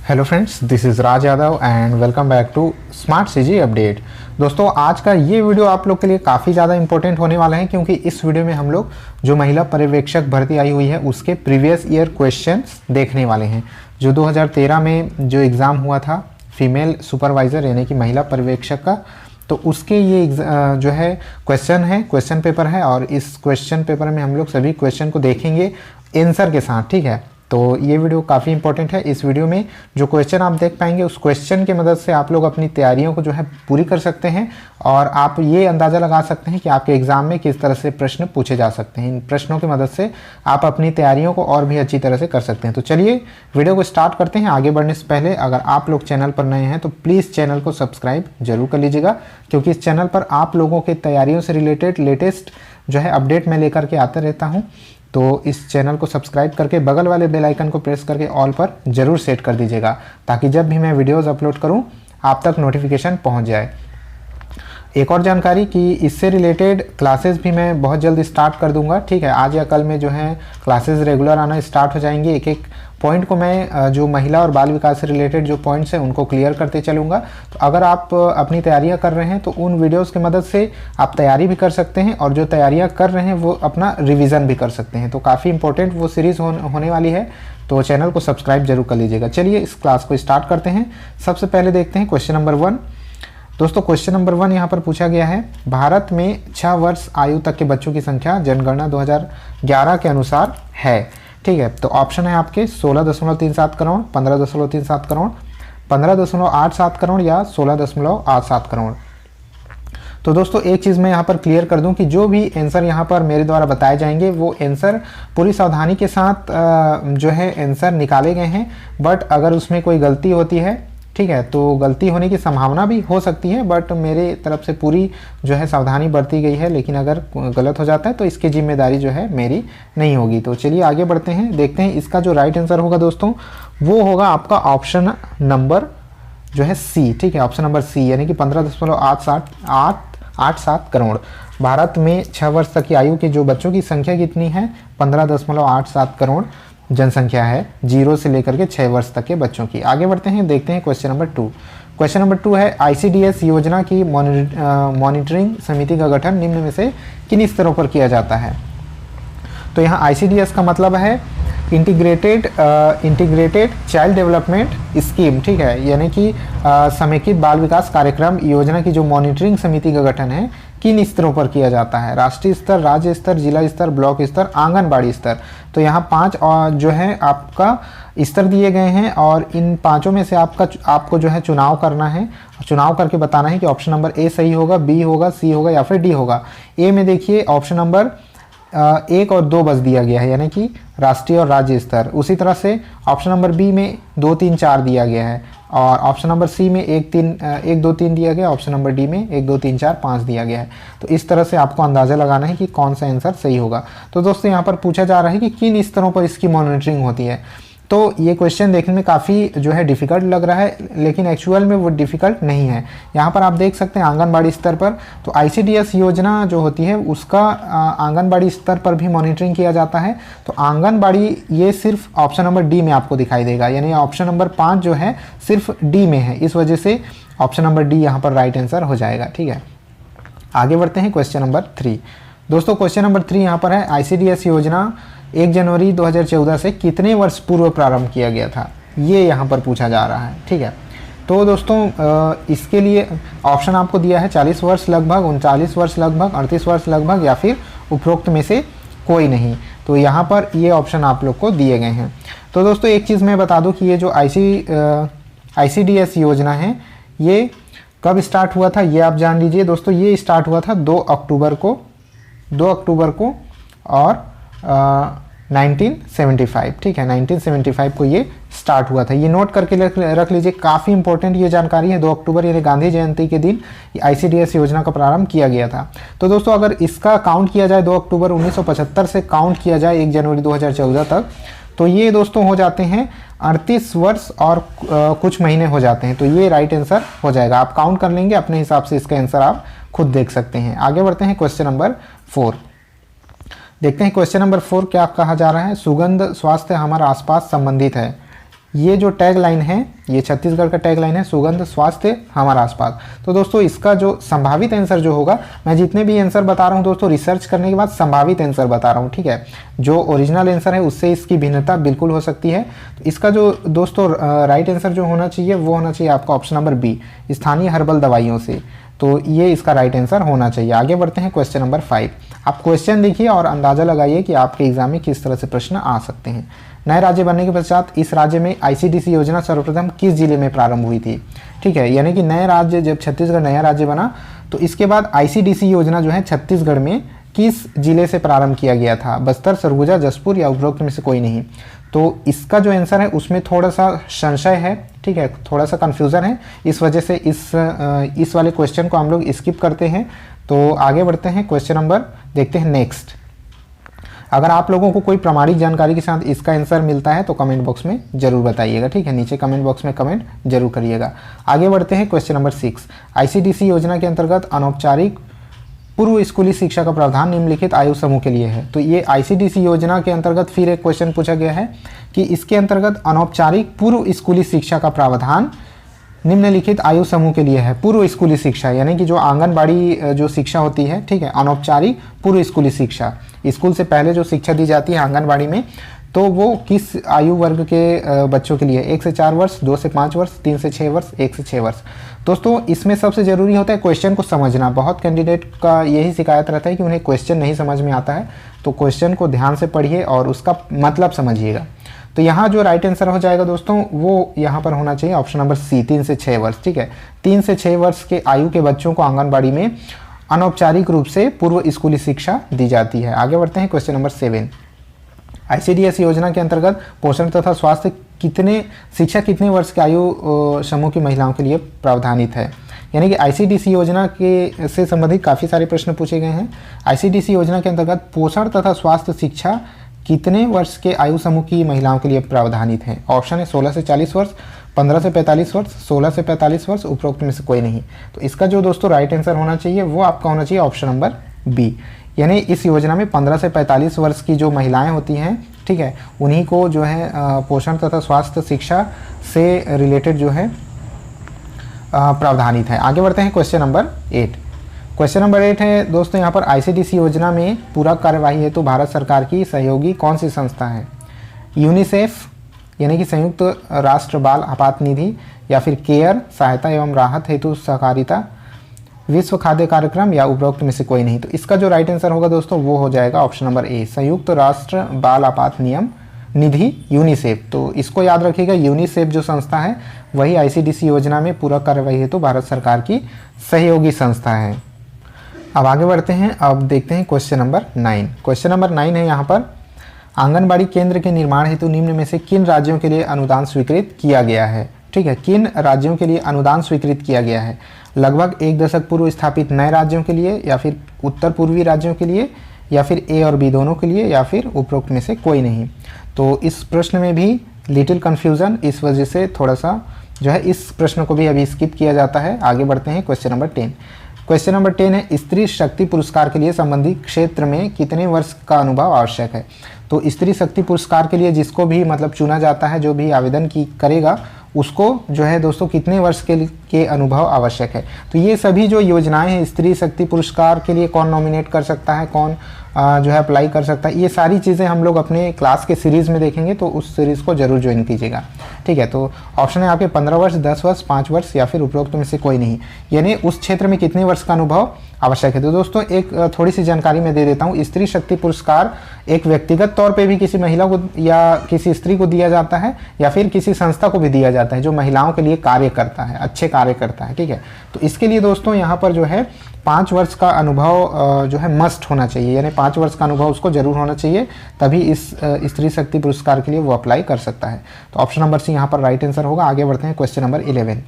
Hello friends, this is Raj Yadav and welcome back to smart CG update. दोस्तों, आज का ये वीडियो आप लोग के लिए काफ़ी ज़्यादा इंपॉर्टेंट होने वाला है क्योंकि इस वीडियो में हम लोग जो महिला पर्यवेक्षक भर्ती आई हुई है उसके प्रीवियस ईयर क्वेश्चंस देखने वाले हैं। जो 2013 में जो एग्ज़ाम हुआ था फीमेल सुपरवाइज़र यानी कि महिला पर्यवेक्षक का, तो उसके ये जो है क्वेश्चन पेपर है और इस क्वेश्चन पेपर में हम लोग सभी क्वेश्चन को देखेंगे आंसर के साथ। ठीक है, तो ये वीडियो काफ़ी इंपॉर्टेंट है। इस वीडियो में जो क्वेश्चन आप देख पाएंगे उस क्वेश्चन की मदद से आप लोग अपनी तैयारियों को जो है पूरी कर सकते हैं और आप ये अंदाज़ा लगा सकते हैं कि आपके एग्ज़ाम में किस तरह से प्रश्न पूछे जा सकते हैं। इन प्रश्नों की मदद से आप अपनी तैयारियों को और भी अच्छी तरह से कर सकते हैं। तो चलिए वीडियो को स्टार्ट करते हैं। आगे बढ़ने से पहले अगर आप लोग चैनल पर नए हैं तो प्लीज़ चैनल को सब्सक्राइब जरूर कर लीजिएगा क्योंकि इस चैनल पर आप लोगों के तैयारियों से रिलेटेड लेटेस्ट जो है अपडेट मैं लेकर के आता रहता हूँ। तो इस चैनल को सब्सक्राइब करके बगल वाले बेल आइकन को प्रेस करके ऑल पर ज़रूर सेट कर दीजिएगा ताकि जब भी मैं वीडियोज़ अपलोड करूं आप तक नोटिफिकेशन पहुंच जाए। एक और जानकारी कि इससे रिलेटेड क्लासेस भी मैं बहुत जल्द स्टार्ट कर दूंगा। ठीक है, आज या कल में जो है क्लासेस रेगुलर आना स्टार्ट हो जाएंगे। एक एक पॉइंट को मैं जो महिला और बाल विकास से रिलेटेड जो पॉइंट्स हैं उनको क्लियर करते चलूँगा। तो अगर आप अपनी तैयारियां कर रहे हैं तो उन वीडियोस की मदद से आप तैयारी भी कर सकते हैं और जो तैयारियां कर रहे हैं वो अपना रिवीजन भी कर सकते हैं। तो काफ़ी इंपॉर्टेंट वो सीरीज़ होने वाली है, तो चैनल को सब्सक्राइब जरूर कर लीजिएगा। चलिए इस क्लास को स्टार्ट करते हैं। सबसे पहले देखते हैं क्वेश्चन नंबर 1। दोस्तों, क्वेश्चन नंबर 1 यहाँ पर पूछा गया है, भारत में 6 वर्ष आयु तक के बच्चों की संख्या जनगणना 2011 के अनुसार है। ठीक है, तो ऑप्शन है आपके 16.37 करोड़, 15.37 करोड़, 15.87 करोड़ या 16.87 करोड़। तो दोस्तों एक चीज़ मैं यहाँ पर क्लियर कर दूं कि जो भी आंसर यहाँ पर मेरे द्वारा बताए जाएंगे वो आंसर पूरी सावधानी के साथ जो है आंसर निकाले गए हैं। बट अगर उसमें कोई गलती होती है, ठीक है, तो गलती होने की संभावना भी हो सकती है, बट मेरे तरफ से पूरी जो है सावधानी बरती गई है। लेकिन अगर गलत हो जाता है तो इसकी जिम्मेदारी जो है मेरी नहीं होगी। तो चलिए आगे बढ़ते हैं, देखते हैं इसका जो राइट आंसर होगा दोस्तों वो होगा आपका ऑप्शन नंबर जो है सी। ठीक है, ऑप्शन नंबर सी यानी कि 15.87 करोड़। भारत में 6 वर्ष तक की आयु के जो बच्चों की संख्या कितनी है, 15.87 करोड़ जनसंख्या है 0 से लेकर के 6 वर्ष तक के बच्चों की। आगे बढ़ते हैं, देखते हैं क्वेश्चन नंबर 2। क्वेश्चन नंबर 2 है, आईसीडीएस योजना की मॉनिटरिंग समिति का गठन निम्न में से किन स्तरों पर किया जाता है। तो यहाँ आईसीडीएस का मतलब है इंटीग्रेटेड चाइल्ड डेवलपमेंट स्कीम। ठीक है, यानी कि समेकित बाल विकास कार्यक्रम योजना की जो मॉनिटरिंग समिति का गठन है किन स्तरों पर किया जाता है, राष्ट्रीय स्तर, राज्य स्तर, जिला स्तर, ब्लॉक स्तर, आंगनबाड़ी स्तर। तो यहाँ 5 जो है आपका स्तर दिए गए हैं और इन 5 में से आपको जो है चुनाव करना है। चुनाव करके बताना है कि ऑप्शन नंबर ए सही होगा, बी होगा, सी होगा या फिर डी होगा। ए में देखिए ऑप्शन नंबर 1 और 2 बस दिया गया है यानी कि राष्ट्रीय और राज्य स्तर। उसी तरह से ऑप्शन नंबर बी में 2, 3, 4 दिया गया है और ऑप्शन नंबर सी में 1, 2, 3 दिया गया। ऑप्शन नंबर डी में 1, 2, 3, 4, 5 दिया गया है। तो इस तरह से आपको अंदाज़ा लगाना है कि कौन सा आंसर सही होगा। तो दोस्तों यहाँ पर पूछा जा रहा है कि किन स्तरों पर इसकी मॉनिटरिंग होती है। तो ये क्वेश्चन देखने में काफ़ी जो है डिफ़िकल्ट लग रहा है, लेकिन एक्चुअल में वो डिफ़िकल्ट नहीं है। यहाँ पर आप देख सकते हैं आंगनबाड़ी स्तर पर, तो आईसीडीएस योजना जो होती है उसका आंगनबाड़ी स्तर पर भी मॉनिटरिंग किया जाता है। तो आंगनबाड़ी ये सिर्फ ऑप्शन नंबर डी में आपको दिखाई देगा, यानी ऑप्शन नंबर 5 जो है सिर्फ डी में है। इस वजह से ऑप्शन नंबर डी यहाँ पर राइट आंसर हो जाएगा। ठीक है, आगे बढ़ते हैं क्वेश्चन नंबर 3। दोस्तों क्वेश्चन नंबर 3 यहाँ पर है, आईसीडीएस योजना 1 जनवरी 2014 से कितने वर्ष पूर्व प्रारंभ किया गया था, ये यहाँ पर पूछा जा रहा है। ठीक है, तो दोस्तों इसके लिए ऑप्शन आपको दिया है 40 वर्ष लगभग, 39 वर्ष लगभग, 38 वर्ष लगभग या फिर उपरोक्त में से कोई नहीं। तो यहाँ पर ये ऑप्शन आप लोग को दिए गए हैं। तो दोस्तों एक चीज़ मैं बता दूँ कि ये जो आईसीडीएस योजना है ये कब स्टार्ट हुआ था ये आप जान लीजिए। दोस्तों ये स्टार्ट हुआ था 2 अक्टूबर को और 1975। ठीक है, 1975 को ये स्टार्ट हुआ था। ये नोट करके रख लीजिए, काफ़ी इंपॉर्टेंट ये जानकारी है। 2 अक्टूबर यानी गांधी जयंती के दिन आईसीडीएस योजना का प्रारंभ किया गया था। तो दोस्तों अगर इसका काउंट किया जाए 2 अक्टूबर 1975 से काउंट किया जाए 1 जनवरी 2014 तक, तो ये दोस्तों हो जाते हैं 38 वर्ष और कुछ महीने हो जाते हैं। तो ये राइट आंसर हो जाएगा। आप काउंट कर लेंगे अपने हिसाब से, इसका आंसर आप खुद देख सकते हैं। आगे बढ़ते हैं क्वेश्चन नंबर 4। देखते हैं क्वेश्चन नंबर 4 क्या कहा जा रहा है। सुगंध स्वास्थ्य हमारे आसपास संबंधित है। ये जो टैग लाइन है, ये छत्तीसगढ़ का टैग लाइन है, सुगंध स्वास्थ्य हमारा आसपास। तो दोस्तों इसका जो संभावित आंसर जो होगा, मैं जितने भी आंसर बता रहा हूँ दोस्तों रिसर्च करने के बाद संभावित आंसर बता रहा हूँ, ठीक है। जो ओरिजिनल आंसर है उससे इसकी भिन्नता बिल्कुल हो सकती है। तो इसका जो दोस्तों राइट आंसर जो होना चाहिए वो होना चाहिए आपका ऑप्शन नंबर बी, स्थानीय हर्बल दवाइयों से। तो ये इसका राइट आंसर होना चाहिए। आगे बढ़ते हैं क्वेश्चन नंबर 5। आप क्वेश्चन देखिए और अंदाजा लगाइए कि आपके एग्जाम में किस तरह से प्रश्न आ सकते हैं। नए राज्य बनने के पश्चात इस राज्य में आईसीडीसी योजना सर्वप्रथम किस जिले में प्रारंभ हुई थी, ठीक है। यानी कि नए राज्य, जब छत्तीसगढ़ नया राज्य बना तो इसके बाद आईसीडीसी योजना जो है छत्तीसगढ़ में किस जिले से प्रारंभ किया गया था, बस्तर, सरगुजा, जसपुर या उपरोक्त में से कोई नहीं। तो इसका जो आंसर है उसमें थोड़ा सा संशय है, ठीक है, थोड़ा सा कन्फ्यूज़न है, इस वजह से इस वाले क्वेश्चन को हम लोग स्किप करते हैं। तो आगे बढ़ते हैं, क्वेश्चन नंबर देखते हैं नेक्स्ट। अगर आप लोगों को कोई प्रामाणिक जानकारी के साथ इसका आंसर मिलता है तो कमेंट बॉक्स में जरूर बताइएगा, ठीक है, नीचे कमेंट बॉक्स में कमेंट जरूर करिएगा। आगे बढ़ते हैं क्वेश्चन नंबर 6। आईसीडीसी योजना के अंतर्गत अनौपचारिक पूर्व स्कूली शिक्षा का प्रावधान निम्नलिखित आयु समूह के लिए है। तो ये आईसीडीसी योजना के अंतर्गत फिर एक क्वेश्चन पूछा गया है कि इसके अंतर्गत अनौपचारिक पूर्व स्कूली शिक्षा का प्रावधान निम्नलिखित आयु समूह के लिए है। पूर्व स्कूली शिक्षा यानी कि जो आंगनबाड़ी जो शिक्षा होती है, ठीक है, अनौपचारिक पूर्व स्कूली शिक्षा, स्कूल से पहले जो शिक्षा दी जाती है आंगनबाड़ी में, तो वो किस आयु वर्ग के बच्चों के लिए, 1 से 4 वर्ष, 2 से 5 वर्ष, 3 से 6 वर्ष, 1 से 6 वर्ष। दोस्तों इसमें सबसे ज़रूरी होता है क्वेश्चन को समझना। बहुत कैंडिडेट का यही शिकायत रहता है कि उन्हें क्वेश्चन नहीं समझ में आता है, तो क्वेश्चन को ध्यान से पढ़िए और उसका मतलब समझिएगा। तो यहाँ जो राइट आंसर हो जाएगा दोस्तों वो यहाँ पर होना चाहिए ऑप्शन नंबर सी, 3 से 6 वर्ष, ठीक है। 3 से 6 वर्ष के आयु के बच्चों को आंगनबाड़ी में अनौपचारिक रूप से पूर्व स्कूली शिक्षा दी जाती है। आगे बढ़ते हैं क्वेश्चन नंबर 7। आईसीडीएस योजना के अंतर्गत पोषण तथा स्वास्थ्य शिक्षा कितने वर्ष के आयु समूह की महिलाओं के लिए प्रावधानित है। यानी कि आईसीडीसी योजना के से संबंधित काफ़ी सारे प्रश्न पूछे गए हैं। आईसीडीसी योजना के अंतर्गत पोषण तथा स्वास्थ्य शिक्षा कितने वर्ष के आयु समूह की महिलाओं के लिए प्रावधानित है। ऑप्शन है 16 से 40 वर्ष, 15 से 45 वर्ष, 16 से 45 वर्ष, उपरोक्त में से कोई नहीं। तो इसका जो दोस्तों राइट आंसर होना चाहिए वो आपका होना चाहिए ऑप्शन नंबर बी। यानी इस योजना में 15 से 45 वर्ष की जो महिलाएं होती हैं, ठीक है, उन्हीं को जो है पोषण तथा स्वास्थ्य शिक्षा से रिलेटेड जो है प्रावधानित है। आगे बढ़ते हैं क्वेश्चन नंबर 8। क्वेश्चन नंबर 8 है दोस्तों, यहाँ पर आईसीडीसी योजना में पूरक कार्यवाही हेतु भारत सरकार की सहयोगी कौन सी संस्था है। यूनिसेफ यानी कि संयुक्त राष्ट्र बाल आपात निधि, या फिर केयर सहायता एवं राहत हेतु सहकारिता, विश्व खाद्य कार्यक्रम, या उपरोक्त में से कोई नहीं। तो इसका जो राइट आंसर होगा दोस्तों वो हो जाएगा ऑप्शन नंबर ए, संयुक्त राष्ट्र बाल आपात नियम निधि, यूनिसेफ। तो इसको याद रखिएगा, यूनिसेफ जो संस्था है वही आईसीडीसी योजना में पूरक कार्यवाही हेतु भारत सरकार की सहयोगी संस्था है। अब आगे बढ़ते हैं, अब देखते हैं क्वेश्चन नंबर 9। क्वेश्चन नंबर 9 है यहाँ पर, आंगनबाड़ी केंद्र के निर्माण हेतु निम्न में से किन राज्यों के लिए अनुदान स्वीकृत किया गया है। ठीक है, किन राज्यों के लिए अनुदान स्वीकृत किया गया है। लगभग 1 दशक पूर्व स्थापित नए राज्यों के लिए, या फिर उत्तर पूर्वी राज्यों के लिए, या फिर ए और बी दोनों के लिए, या फिर उपरोक्त में से कोई नहीं। तो इस प्रश्न में भी लिटिल कन्फ्यूज़न, इस वजह से थोड़ा सा जो है इस प्रश्न को भी अभी स्किप किया जाता है। आगे बढ़ते हैं क्वेश्चन नंबर 10। क्वेश्चन नंबर 10 है, स्त्री शक्ति पुरस्कार के लिए संबंधित क्षेत्र में कितने वर्ष का अनुभव आवश्यक है। तो स्त्री शक्ति पुरस्कार के लिए जिसको भी मतलब चुना जाता है, जो भी आवेदन करेगा उसको जो है दोस्तों कितने वर्ष के अनुभव आवश्यक है। तो ये सभी जो योजनाएं हैं, स्त्री शक्ति पुरस्कार के लिए कौन नॉमिनेट कर सकता है, कौन जो है अप्लाई कर सकता है, ये सारी चीज़ें हम लोग अपने क्लास के सीरीज़ में देखेंगे, तो उस सीरीज़ को जरूर ज्वाइन कीजिएगा। ठीक है, तो ऑप्शन है आपके 15 वर्ष, 10 वर्ष, 5 वर्ष, या फिर उपरोक्त में से कोई नहीं। यानी उस क्षेत्र में कितने वर्ष का अनुभव आवश्यक है। तो दोस्तों एक थोड़ी सी जानकारी मैं दे देता हूँ। स्त्री शक्ति पुरस्कार एक व्यक्तिगत तौर पे भी किसी महिला को या किसी स्त्री को दिया जाता है, या फिर किसी संस्था को भी दिया जाता है जो महिलाओं के लिए कार्य करता है, अच्छे कार्य करता है। ठीक है, तो इसके लिए दोस्तों यहाँ पर जो है 5 वर्ष का अनुभव जो है मस्ट होना चाहिए, यानी 5 वर्ष का अनुभव उसको जरूर होना चाहिए, तभी इस स्त्री शक्ति पुरस्कार के लिए वो अप्लाई कर सकता है। तो ऑप्शन नंबर सी यहाँ पर राइट आंसर होगा। आगे बढ़ते हैं क्वेश्चन नंबर 11।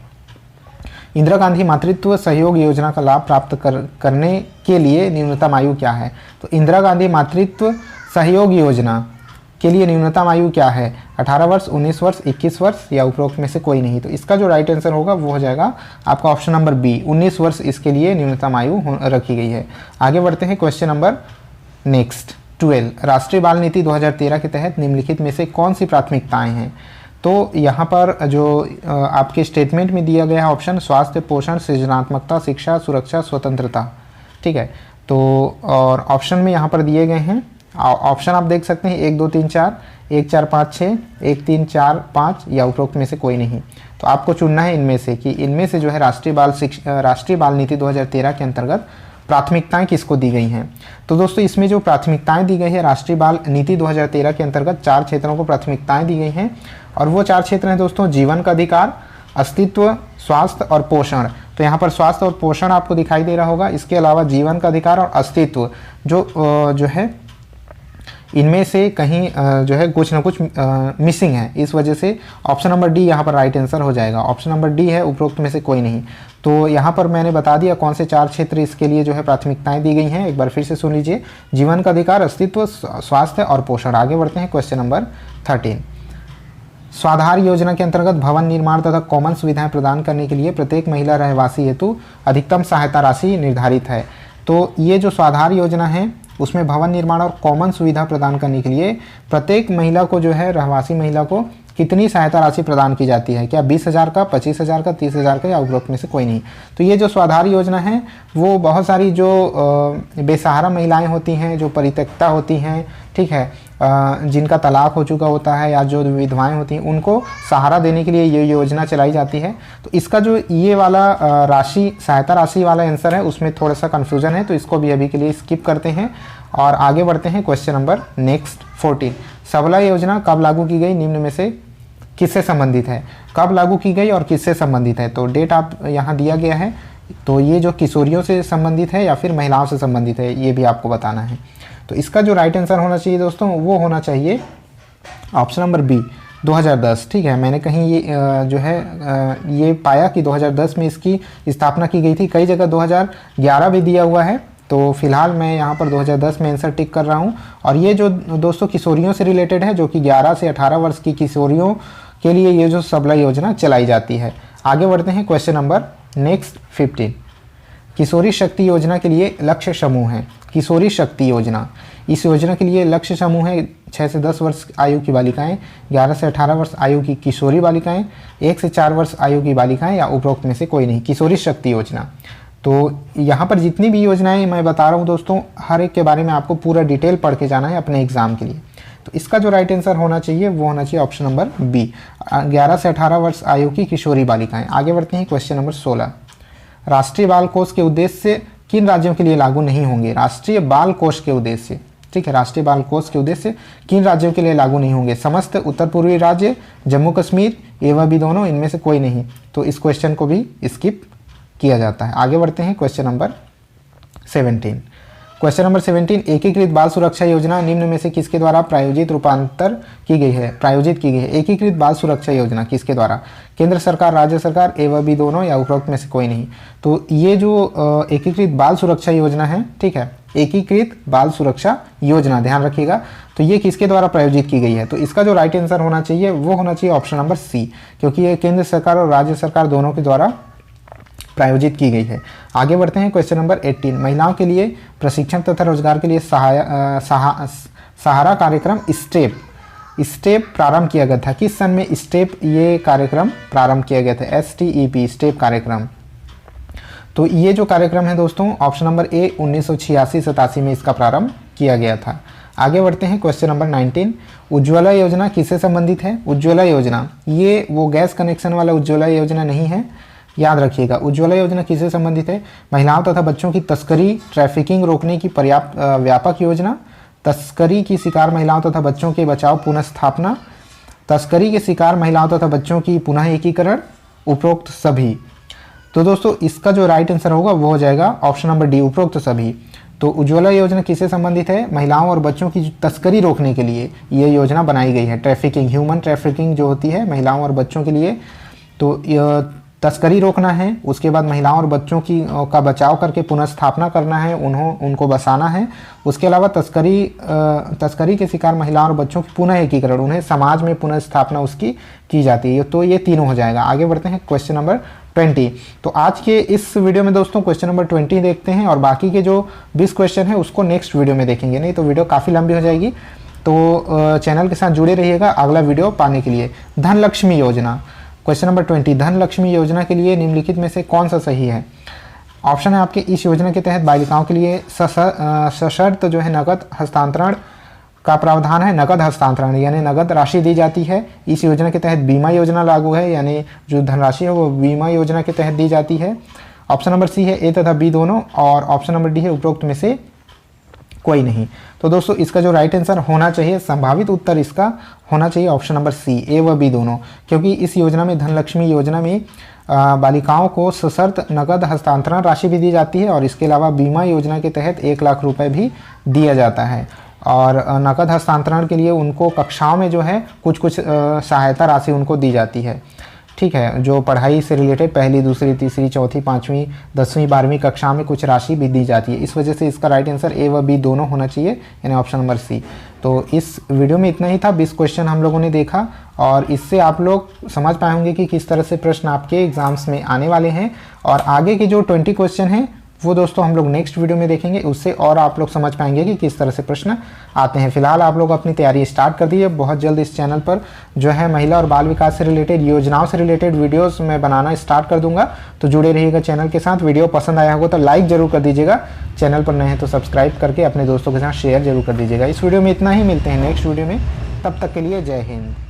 इंदिरा गांधी मातृत्व सहयोग योजना का लाभ प्राप्त करने के लिए न्यूनतम आयु क्या है। तो इंदिरा गांधी मातृत्व सहयोग योजना के लिए न्यूनतम आयु क्या है। 18 वर्ष, 19 वर्ष, 21 वर्ष, या उपरोक्त में से कोई नहीं। तो इसका जो राइट आंसर होगा वो हो जाएगा आपका ऑप्शन नंबर बी, 19 वर्ष इसके लिए न्यूनतम आयु रखी गई है। आगे बढ़ते हैं क्वेश्चन नंबर नेक्स्ट 12। राष्ट्रीय बाल नीति 2013 के तहत निम्नलिखित में से कौन सी प्राथमिकताएं हैं। तो यहाँ पर जो आपके स्टेटमेंट में दिया गया है ऑप्शन स्वास्थ्य, पोषण, सृजनात्मकता, शिक्षा, सुरक्षा, स्वतंत्रता, ठीक है। तो और ऑप्शन में यहाँ पर दिए गए हैं, ऑप्शन आप देख सकते हैं 1 2 3 4, 1 4 5 6, 1 3 4 5 या उपरोक्त में से कोई नहीं। तो आपको चुनना है इनमें से कि इनमें से जो है राष्ट्रीय बाल नीति 2013 के अंतर्गत प्राथमिकताएं किसको दी गई हैं। तो दोस्तों इसमें जो प्राथमिकताएं दी गई है राष्ट्रीय बाल नीति 2013 के अंतर्गत 4 क्षेत्रों को प्राथमिकताएं दी गई हैं, और वो 4 क्षेत्र हैं दोस्तों जीवन का अधिकार, अस्तित्व, स्वास्थ्य और पोषण। तो यहाँ पर स्वास्थ्य और पोषण आपको दिखाई दे रहा होगा। इसके अलावा जीवन का अधिकार और अस्तित्व जो है इनमें से कहीं जो है कुछ ना कुछ मिसिंग है, इस वजह से ऑप्शन नंबर डी यहाँ पर राइट आंसर हो जाएगा। ऑप्शन नंबर डी है, उपरोक्त में से कोई नहीं। तो यहाँ पर मैंने बता दिया कौन से 4 क्षेत्र इसके लिए जो है प्राथमिकताएं दी गई हैं। एक बार फिर से सुन लीजिए, जीवन का अधिकार, अस्तित्व, स्वास्थ्य और पोषण। आगे बढ़ते हैं क्वेश्चन नंबर 13। स्वाधार योजना के अंतर्गत भवन निर्माण तथा कॉमन सुविधाएं प्रदान करने के लिए प्रत्येक महिला रहवासी हेतु अधिकतम सहायता राशि निर्धारित है। तो ये जो स्वाधार योजना है उसमें भवन निर्माण और कॉमन सुविधा प्रदान करने के लिए प्रत्येक महिला को जो है रहवासी महिला को कितनी सहायता राशि प्रदान की जाती है, क्या 20,000 का, 25,000 का, 30,000 का या उपरोक्त में से कोई नहीं। तो ये जो स्वाधार योजना है वो बहुत सारी जो बेसहारा महिलाएं होती हैं, जो परित्यक्ता होती हैं, ठीक है, जिनका तलाक हो चुका होता है या जो विधवाएं होती हैं, उनको सहारा देने के लिए ये योजना चलाई जाती है। तो इसका जो ये वाला राशि, सहायता राशि वाला आंसर है उसमें थोड़ा सा कन्फ्यूजन है, तो इसको भी अभी के लिए स्किप करते हैं और आगे बढ़ते हैं क्वेश्चन नंबर नेक्स्ट 14। सबला योजना कब लागू की गई, निम्न में से किससे संबंधित है। कब लागू की गई और किससे संबंधित है, तो डेट आप यहाँ दिया गया है। तो ये जो किशोरियों से संबंधित है या फिर महिलाओं से संबंधित है, ये भी आपको बताना है। तो इसका जो राइट आंसर होना चाहिए दोस्तों वो होना चाहिए ऑप्शन नंबर बी, 2010। ठीक है, मैंने कहीं ये जो है ये पाया कि 2010 में इसकी स्थापना की गई थी। कई जगह 2011 भी दिया हुआ है, तो फिलहाल मैं यहाँ पर 2010 में आंसर टिक कर रहा हूँ। और ये जो दोस्तों किशोरियों से रिलेटेड है, जो कि 11 से 18 वर्ष की किशोरियों के लिए ये जो सबला योजना चलाई जाती है। आगे बढ़ते हैं क्वेश्चन नंबर नेक्स्ट 15। किशोरी शक्ति योजना के लिए लक्ष्य समूह है। किशोरी शक्ति योजना, इस योजना के लिए लक्ष्य समूह है 6 से 10 वर्ष आयु की बालिकाएं, 11 से 18 वर्ष आयु की किशोरी बालिकाएं, 1 से 4 वर्ष आयु की बालिकाएं या उपरोक्त में से कोई नहीं। किशोरी शक्ति योजना। तो यहाँ पर जितनी भी योजनाएं मैं बता रहा हूँ दोस्तों, हर एक के बारे में आपको पूरा डिटेल पढ़ के जाना है अपने एग्जाम के लिए। तो इसका जो राइट आंसर होना चाहिए वो होना चाहिए ऑप्शन नंबर बी, 11 से 18 वर्ष आयु की किशोरी बालिकाएं। आगे बढ़ते हैं क्वेश्चन नंबर 16। राष्ट्रीय बाल कोष के उद्देश्य किन राज्यों के लिए लागू नहीं होंगे। राष्ट्रीय बाल कोष के उद्देश्य, ठीक है, राष्ट्रीय बाल कोष के उद्देश्य किन राज्यों के लिए लागू नहीं होंगे। समस्त उत्तर पूर्वी राज्य, जम्मू कश्मीर, एवं भी दोनों, इनमें से कोई नहीं। तो इस क्वेश्चन को भी स्किप किया जाता है। आगे बढ़ते हैं क्वेश्चन नंबर 17। क्वेश्चन नंबर 17, एकीकृत बाल सुरक्षा योजना निम्न में से किसके द्वारा प्रायोजित की गई है। एकीकृत बाल सुरक्षा योजना किसके द्वारा, केंद्र सरकार, राज्य सरकार, एवं भी दोनों या उपरोक्त में से कोई नहीं। तो ये जो एकीकृत बाल सुरक्षा योजना है, ठीक है, एकीकृत बाल सुरक्षा योजना, ध्यान रखिएगा, तो ये किसके द्वारा प्रायोजित की गई है। तो इसका जो राइट आंसर होना चाहिए वो होना चाहिए ऑप्शन नंबर सी, क्योंकि ये केंद्र सरकार और राज्य सरकार दोनों के द्वारा प्रायोजित की गई है। आगे बढ़ते हैं क्वेश्चन नंबर 18। महिलाओं के लिए प्रशिक्षण तथा रोजगार के लिए सहारा कार्यक्रम स्टेप प्रारंभ किया गया था। किस सन में स्टेप ये कार्यक्रम प्रारंभ किया गया था, STEP स्टेप कार्यक्रम। तो ये जो कार्यक्रम है दोस्तों ऑप्शन नंबर ए 1986-87 में इसका प्रारंभ किया गया था। आगे बढ़ते हैं क्वेश्चन नंबर 19। उज्ज्वला योजना किससे संबंधित है। उज्ज्वला योजना, ये वो गैस कनेक्शन वाला उज्ज्वला योजना नहीं है, याद रखिएगा। उज्ज्वला योजना किससे संबंधित है। महिलाओं तथा बच्चों की तस्करी, ट्रैफिकिंग रोकने की पर्याप्त व्यापक योजना, तस्करी की शिकार महिलाओं तथा बच्चों के बचाव पुनः स्थापना, तस्करी के शिकार महिलाओं तथा बच्चों की पुनः एकीकरण, उपरोक्त सभी। तो दोस्तों इसका जो राइट आंसर होगा वो हो जाएगा ऑप्शन नंबर डी, उपरोक्त सभी। तो उज्ज्वला योजना किससे संबंधित है, महिलाओं और बच्चों की तस्करी रोकने के लिए ये योजना बनाई गई है। ट्रैफिकिंग, ह्यूमन ट्रैफिकिंग जो होती है महिलाओं और बच्चों के लिए, तो तस्करी रोकना है, उसके बाद महिलाओं और बच्चों की का बचाव करके पुनः स्थापना करना है, उनको बसाना है। उसके अलावा तस्करी के शिकार महिलाओं और बच्चों की पुनः एकीकरण, उन्हें समाज में पुनः स्थापना उसकी की जाती है। तो ये तीनों हो जाएगा। आगे बढ़ते हैं क्वेश्चन नंबर 20। तो आज के इस वीडियो में दोस्तों क्वेश्चन नंबर 20 देखते हैं और बाकी के जो 20 क्वेश्चन है उसको नेक्स्ट वीडियो में देखेंगे, नहीं तो वीडियो काफ़ी लंबी हो जाएगी। तो चैनल के साथ जुड़े रहिएगा अगला वीडियो पाने के लिए। धनलक्ष्मी योजना, क्वेश्चन नंबर 20, धनलक्ष्मी योजना के लिए निम्नलिखित में से कौन सा सही है? ऑप्शन है आपके, इस योजना के तहत बालिकाओं के लिए सशर्त जो है नकद हस्तांतरण का प्रावधान है। नकद हस्तांतरण यानी नकद राशि दी जाती है। इस योजना के तहत बीमा योजना लागू है, यानी जो धनराशि है वो बीमा योजना के तहत दी जाती है। ऑप्शन नंबर सी है ए तथा बी दोनों, और ऑप्शन नंबर डी है उपरोक्त में से कोई नहीं। तो दोस्तों इसका जो राइट आंसर होना चाहिए, संभावित उत्तर इसका होना चाहिए ऑप्शन नंबर सी, ए व बी दोनों, क्योंकि इस योजना में धनलक्ष्मी योजना में बालिकाओं को सशर्त नकद हस्तांतरण राशि भी दी जाती है, और इसके अलावा बीमा योजना के तहत 1 लाख रुपए भी दिया जाता है। और नकद हस्तांतरण के लिए उनको कक्षाओं में जो है कुछ सहायता राशि उनको दी जाती है। ठीक है, जो पढ़ाई से रिलेटेड पहली, दूसरी, तीसरी, चौथी, 5वीं, 10वीं, 12वीं कक्षा में कुछ राशि भी दी जाती है। इस वजह से इसका राइट आंसर ए व बी दोनों होना चाहिए, यानी ऑप्शन नंबर सी। तो इस वीडियो में इतना ही था, 20 क्वेश्चन हम लोगों ने देखा, और इससे आप लोग समझ पाए होंगे कि किस तरह से प्रश्न आपके एग्जाम्स में आने वाले हैं। और आगे के जो 20 क्वेश्चन हैं वो दोस्तों हम लोग नेक्स्ट वीडियो में देखेंगे, उससे और आप लोग समझ पाएंगे कि किस तरह से प्रश्न आते हैं। फिलहाल आप लोग अपनी तैयारी स्टार्ट कर दीजिए। बहुत जल्द इस चैनल पर जो है महिला और बाल विकास से रिलेटेड, योजनाओं से रिलेटेड वीडियोस मैं बनाना स्टार्ट कर दूंगा, तो जुड़े रहिएगा चैनल के साथ। वीडियो पसंद आया होगा तो लाइक जरूर कर दीजिएगा, चैनल पर नए हैं तो सब्सक्राइब करके अपने दोस्तों के साथ शेयर जरूर कर दीजिएगा। इस वीडियो में इतना ही, मिलते हैं नेक्स्ट वीडियो में, तब तक के लिए जय हिंद।